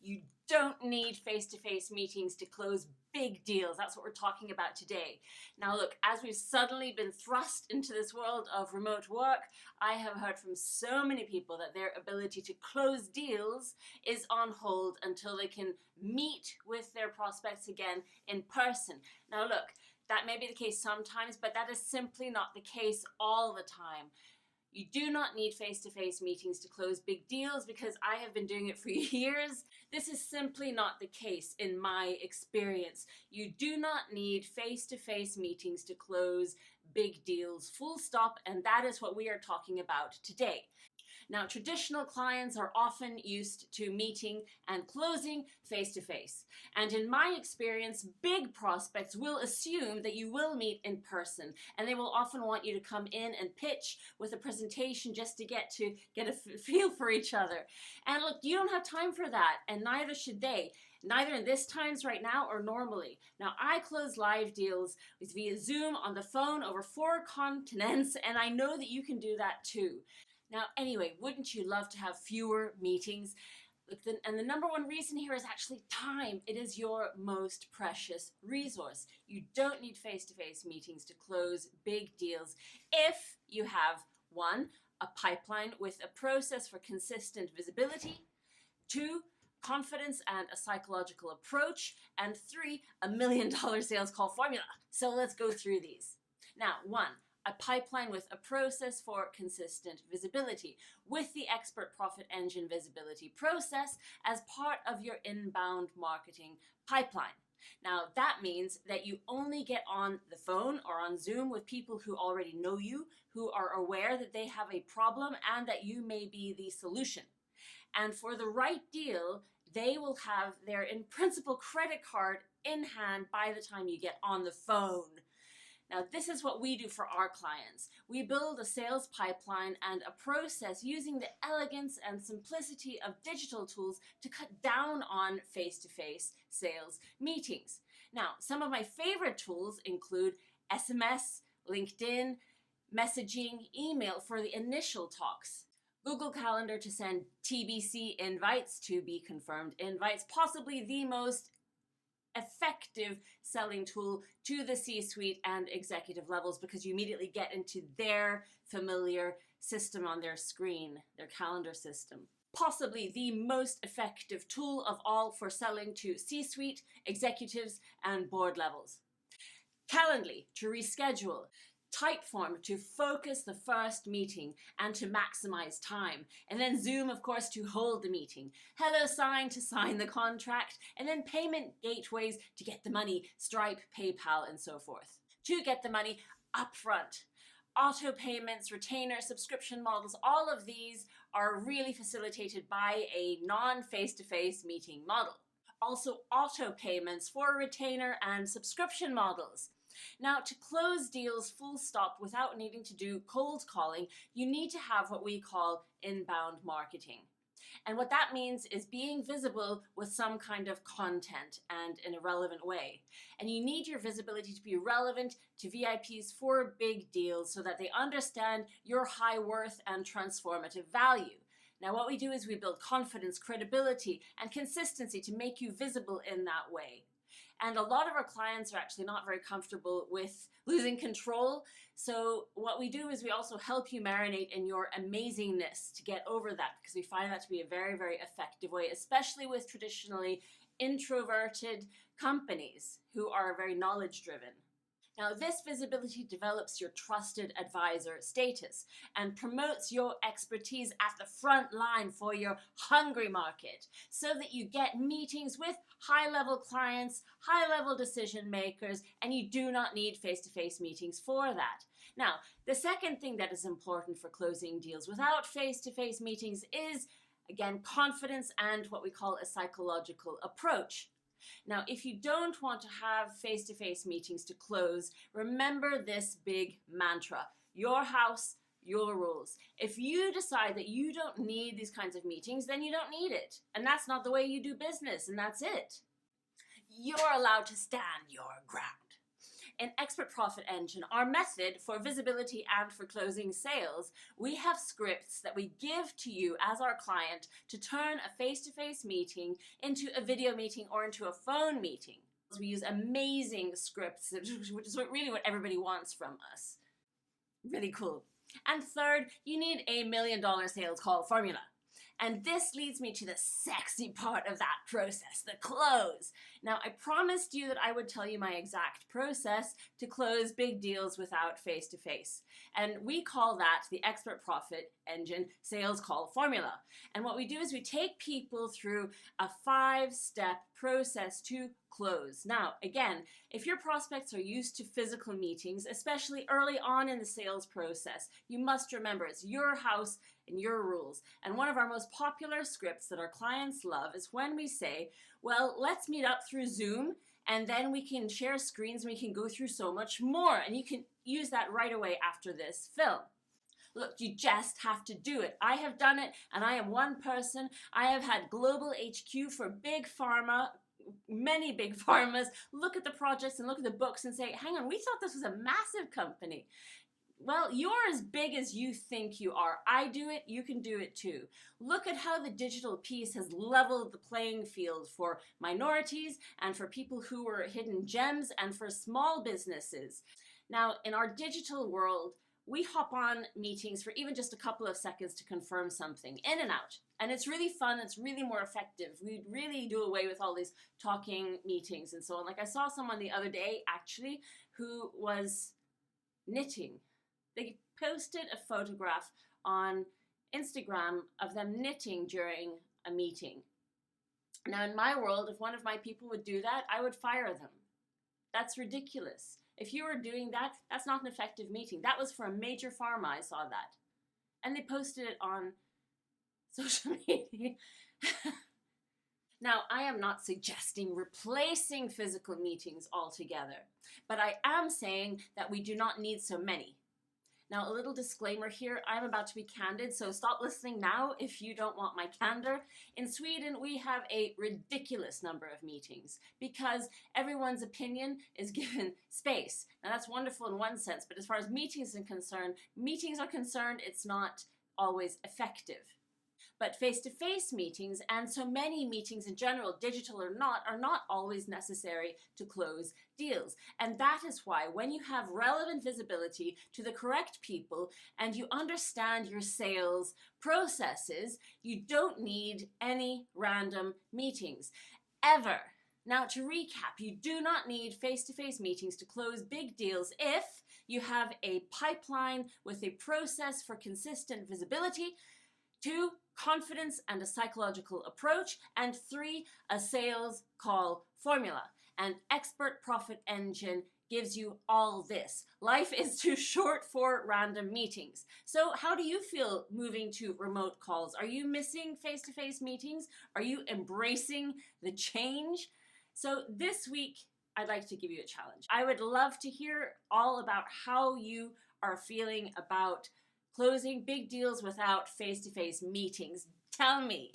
You don't need face-to-face meetings to close big deals. That's what we're talking about today. Now look, as we've suddenly been thrust into this world of remote work, I have heard from so many people that their ability to close deals is on hold until they can meet with their prospects again in person. Now look, that may be the case sometimes, but that is simply not the case all the time. You do not need face-to-face meetings to close big deals because I have been doing it for years. This is simply not the case in my experience. You do not need face-to-face meetings to close big deals, full stop, and that is what we are talking about today. Now, traditional clients are often used to meeting and closing face-to-face. And in my experience, big prospects will assume that you will meet in person, and they will often want you to come in and pitch with a presentation just to get a feel for each other. And look, you don't have time for that, and neither should they. Neither in this times right now or normally. Now, I close live deals via Zoom on the phone over 4 continents, and I know that you can do that too. Now, anyway, wouldn't you love to have fewer meetings? And the number one reason here is actually time. It is your most precious resource. You don't need face-to-face meetings to close big deals if you have 1, a pipeline with a process for consistent visibility, 2, confidence and a psychological approach, and 3, a $1 million sales call formula. So let's go through these. Now, 1, a pipeline with a process for consistent visibility with the Expert Profit Engine visibility process as part of your inbound marketing pipeline. Now, that means that you only get on the phone or on Zoom with people who already know you, who are aware that they have a problem and that you may be the solution. And for the right deal, they will have their in-principle credit card in hand by the time you get on the phone. Now, this is what we do for our clients. We build a sales pipeline and a process using the elegance and simplicity of digital tools to cut down on face-to-face sales meetings. Now, some of my favorite tools include SMS, LinkedIn, messaging, email for the initial talks, Google Calendar to send TBC invites, to be confirmed invites, possibly the most effective selling tool to the C-suite and executive levels because you immediately get into their familiar system on their screen, their calendar system. Possibly the most effective tool of all for selling to C-suite, executives, and board levels. Calendly to reschedule. Typeform to focus the first meeting and to maximize time. And then Zoom, of course, to hold the meeting. HelloSign to sign the contract. And then payment gateways to get the money, Stripe, PayPal, and so forth. To get the money upfront. Auto payments, retainer, subscription models, all of these are really facilitated by a non-face-to-face meeting model. Also auto payments for retainer and subscription models. Now, to close deals full stop without needing to do cold calling, you need to have what we call inbound marketing. And what that means is being visible with some kind of content and in a relevant way. And you need your visibility to be relevant to VIPs for big deals so that they understand your high worth and transformative value. Now, what we do is we build confidence, credibility, and consistency to make you visible in that way. And a lot of our clients are actually not very comfortable with losing control. So what we do is we also help you marinate in your amazingness to get over that, because we find that to be a very, very effective way, especially with traditionally introverted companies who are very knowledge-driven. Now, this visibility develops your trusted advisor status and promotes your expertise at the front line for your hungry market so that you get meetings with high-level clients, high-level decision makers, and you do not need face-to-face meetings for that. Now, the second thing that is important for closing deals without face-to-face meetings is, again, confidence and what we call a psychological approach. Now, if you don't want to have face-to-face meetings to close, remember this big mantra: your house, your rules. If you decide that you don't need these kinds of meetings, then you don't need it. And that's not the way you do business, and that's it. You're allowed to stand your ground. in Expert Profit Engine, our method for visibility and for closing sales, we have scripts that we give to you as our client to turn a face-to-face meeting into a video meeting or into a phone meeting. We use amazing scripts, which is really what everybody wants from us. Really cool. And third, you need a $1 million sales call formula. And this leads me to the sexy part of that process, the close. Now, I promised you that I would tell you my exact process to close big deals without face-to-face. And we call that the Expert Profit Engine sales call formula. And what we do is we take people through a 5-step process to close. Now, again, if your prospects are used to physical meetings, especially early on in the sales process, you must remember it's your house and your rules. And one of our most popular scripts that our clients love is when we say, well, let's meet up through Zoom and then we can share screens and we can go through so much more. And you can use that right away after this film. Look, you just have to do it. I have done it, and I am one person. I have had global HQ for big pharma, many big pharmas, look at the projects and look at the books and say, hang on, we thought this was a massive company. Well, you're as big as you think you are. I do it, you can do it too. Look at how the digital piece has leveled the playing field for minorities and for people who were hidden gems and for small businesses. Now, in our digital world, we hop on meetings for even just a couple of seconds to confirm something, in and out. And it's really fun, it's really more effective. We really do away with all these talking meetings and so on. Like I saw someone the other day, actually, who was knitting. They posted a photograph on Instagram of them knitting during a meeting. Now, in my world, if one of my people would do that, I would fire them. That's ridiculous. If you were doing that, that's not an effective meeting. That was for a major pharma, I saw that. And they posted it on social media. Now, I am not suggesting replacing physical meetings altogether, but I am saying that we do not need so many. Now, a little disclaimer here, I'm about to be candid, so stop listening now if you don't want my candor. In Sweden, we have a ridiculous number of meetings because everyone's opinion is given space. Now, that's wonderful in one sense, but as far as meetings are concerned, it's not always effective. But face-to-face meetings, and so many meetings in general, digital or not, are not always necessary to close deals. And that is why when you have relevant visibility to the correct people and you understand your sales processes, you don't need any random meetings, ever. Now, to recap, you do not need face-to-face meetings to close big deals if you have a pipeline with a process for consistent visibility, 2, confidence and a psychological approach, and 3, a sales call formula. And Expert Profit Engine gives you all this. Life is too short for random meetings. So how do you feel moving to remote calls? Are you missing face-to-face meetings? Are you embracing the change? So this week, I'd like to give you a challenge. I would love to hear all about how you are feeling about closing big deals without face-to-face meetings. Tell me.